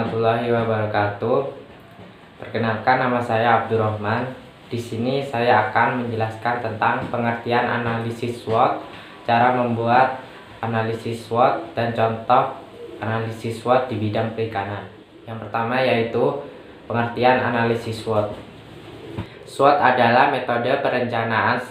warahmatullahi wabarakatuh. Perkenalkan, nama saya Abdurrahman. Di sini saya akan menjelaskan tentang pengertian analisis SWOT, cara membuat analisis SWOT, dan contoh analisis SWOT di bidang perikanan. Yang pertama yaitu pengertian analisis SWOT. SWOT adalah metode perencanaan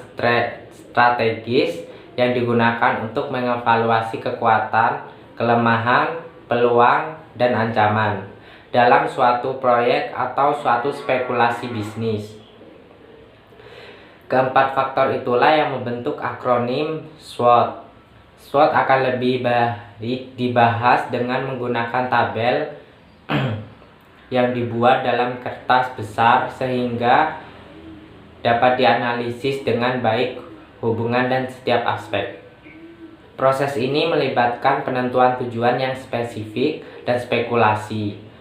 strategis yang digunakan untuk mengevaluasi kekuatan, kelemahan, peluang, dan ancaman dalam suatu proyek atau suatu spekulasi bisnis. Keempat faktor itulah yang membentuk akronim SWOT. SWOT akan lebih baik dibahas dengan menggunakan tabel yang dibuat dalam kertas besar sehingga dapat dianalisis dengan baik hubungan dan setiap aspek. Proses ini melibatkan penentuan tujuan yang spesifik dan spekulasi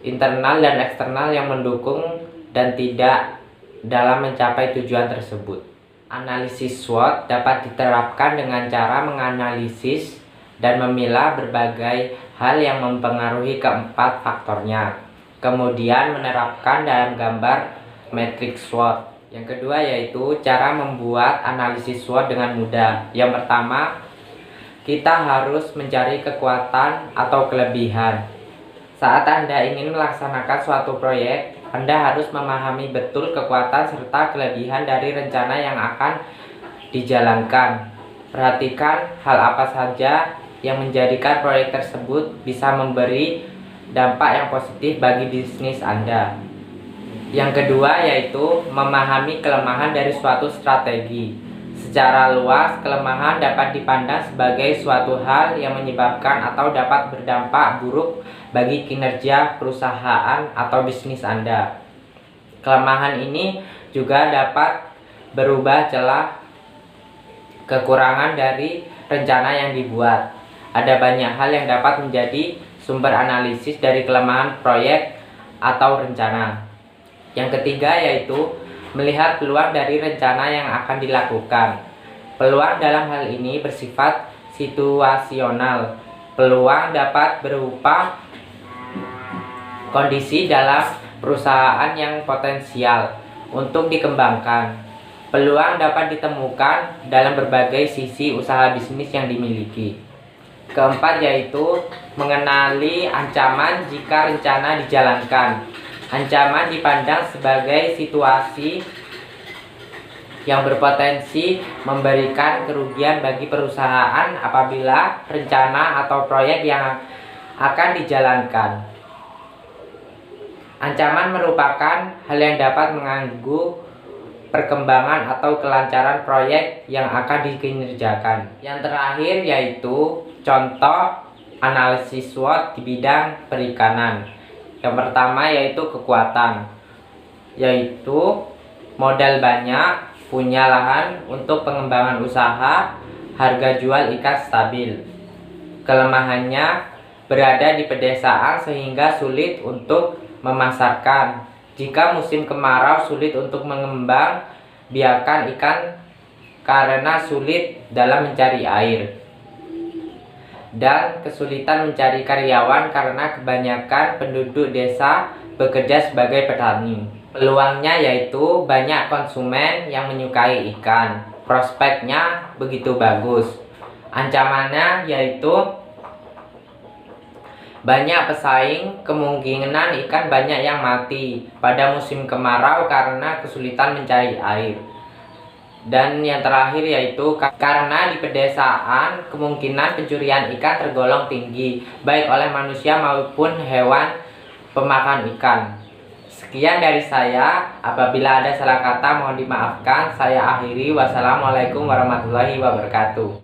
internal dan eksternal yang mendukung dan tidak dalam mencapai tujuan tersebut. Analisis SWOT dapat diterapkan dengan cara menganalisis dan memilah berbagai hal yang mempengaruhi keempat faktornya, kemudian menerapkan dalam gambar matriks SWOT. Yang kedua yaitu cara membuat analisis SWOT dengan mudah. Yang pertama, kita harus mencari kekuatan atau kelebihan. Saat Anda ingin melaksanakan suatu proyek, Anda harus memahami betul kekuatan serta kelebihan dari rencana yang akan dijalankan. Perhatikan hal apa saja yang menjadikan proyek tersebut bisa memberi dampak yang positif bagi bisnis Anda. Yang kedua yaitu memahami kelemahan dari suatu strategi. Secara luas, kelemahan dapat dipandang sebagai suatu hal yang menyebabkan atau dapat berdampak buruk bagi kinerja perusahaan atau bisnis Anda. Kelemahan ini juga dapat berubah celah kekurangan dari rencana yang dibuat. Ada banyak hal yang dapat menjadi sumber analisis dari kelemahan proyek atau rencana. Yang ketiga yaitu melihat peluang dari rencana yang akan dilakukan. Peluang dalam hal ini bersifat situasional. Peluang dapat berupa kondisi dalam perusahaan yang potensial untuk dikembangkan. Peluang dapat ditemukan dalam berbagai sisi usaha bisnis yang dimiliki. Keempat yaitu mengenali ancaman jika rencana dijalankan. Ancaman dipandang sebagai situasi yang berpotensi memberikan kerugian bagi perusahaan apabila rencana atau proyek yang akan dijalankan. Ancaman merupakan hal yang dapat mengganggu perkembangan atau kelancaran proyek yang akan dikerjakan. Yang terakhir yaitu contoh analisis SWOT di bidang perikanan. Yang pertama yaitu kekuatan, yaitu modal banyak, punya lahan untuk pengembangan usaha, harga jual ikan stabil. Kelemahannya berada di pedesaan sehingga sulit untuk memasarkan. Jika musim kemarau sulit untuk mengembang biakan ikan karena sulit dalam mencari air. Dan kesulitan mencari karyawan karena kebanyakan penduduk desa bekerja sebagai petani. Peluangnya yaitu banyak konsumen yang menyukai ikan, prospeknya begitu bagus. Ancamannya yaitu banyak pesaing, kemungkinan ikan banyak yang mati pada musim kemarau karena kesulitan mencari air. Dan yang terakhir yaitu karena di pedesaan kemungkinan pencurian ikan tergolong tinggi baik oleh manusia maupun hewan pemakan ikan. Sekian dari saya, apabila ada salah kata mohon dimaafkan. Saya akhiri, wassalamualaikum warahmatullahi wabarakatuh.